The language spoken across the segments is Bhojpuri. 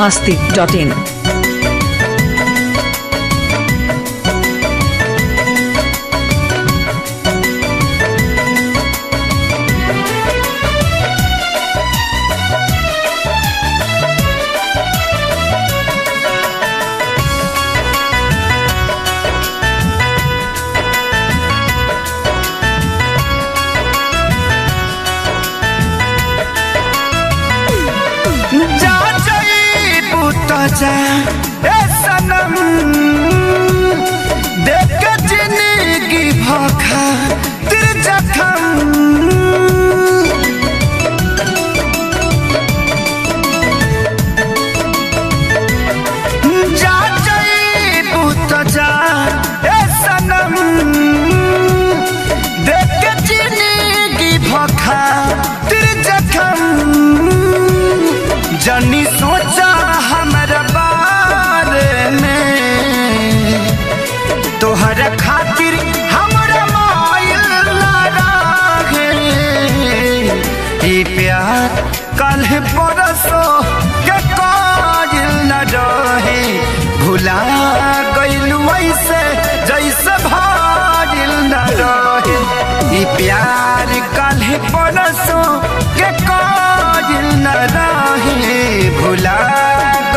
biharmasti.in। जा ए सनम देख के जिंदगी भखा तेरे जखम जा जाइबू तो जा ए सनम देख के जिंदगी भखा तेरे जखम जनी सोचा हमारा बारे में तोहरा खातिर हमारा मायल लागे प्यार कल परसो के काजिल न रहे भुला गइल वैसे जैसे भाजिल न रहे प्यार कल परसो के काजिल न रहे भुला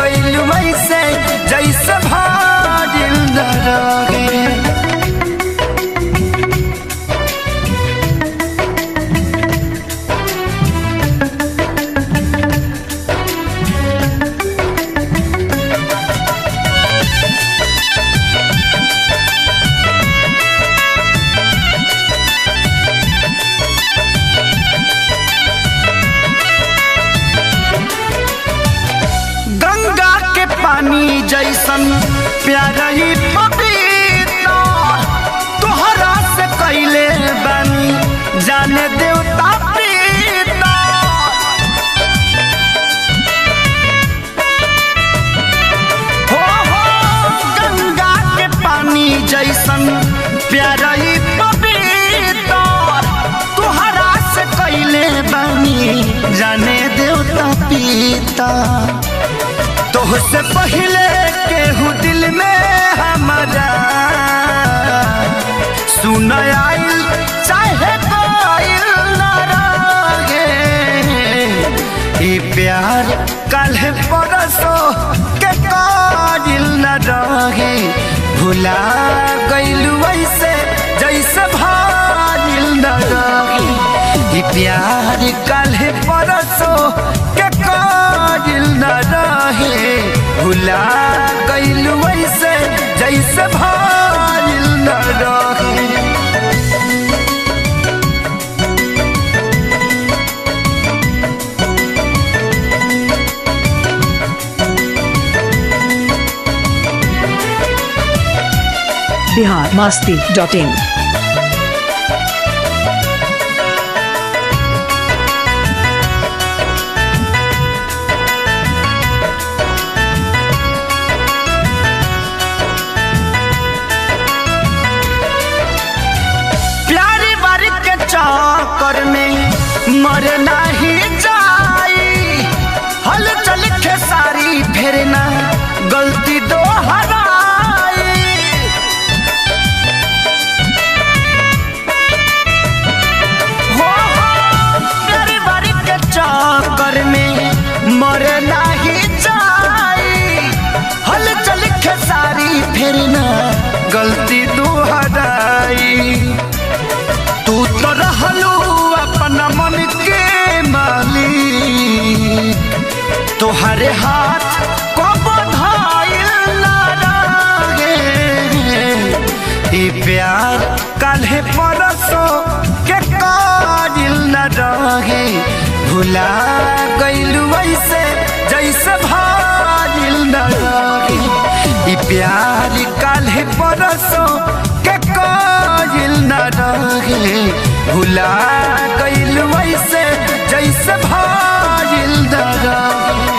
गइल वैसे जैसे भाजिल न रहे। पानी जैसन प्यारा ही पपीता तोहरा से कैले बनी जाने देवता प्रीता हो गंगा के पानी जैसन प्यारा ही पपीता तोहरा से कैले बनी जाने देवता पीता तोहसे पहले केहू दिल में हमारा सुन आइल चाहे कोइल न रहे प्यार कल परसो के काजिल न रहे भुला गइल वैसे जैसे भाजिल न रहे प्यार कल परसो के काजिल न रहे भुला गइल वैसे जैसे भाजिल न रहे। biharmasti.in। चक्कर में मर नहीं जाई हल चल के सारी फेरना गलती दोहराई हो प्यारी बारी के चक्कर में मर नहीं जाई हल चल के सारी फेरना गलती दोहराई तू तो रहलू अपना मन के मालिक तोहरे हाथ को बधाइल न रहे प्यार काल्हे परसो के काजिल न रहे भुला गइल वैसे जैसे भाजिल न रहे प्यार काल्हे परसो के काजिल न रहे भुला गइल वैसे जैसे भाजिल न रहे।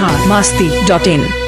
biharmasti.in।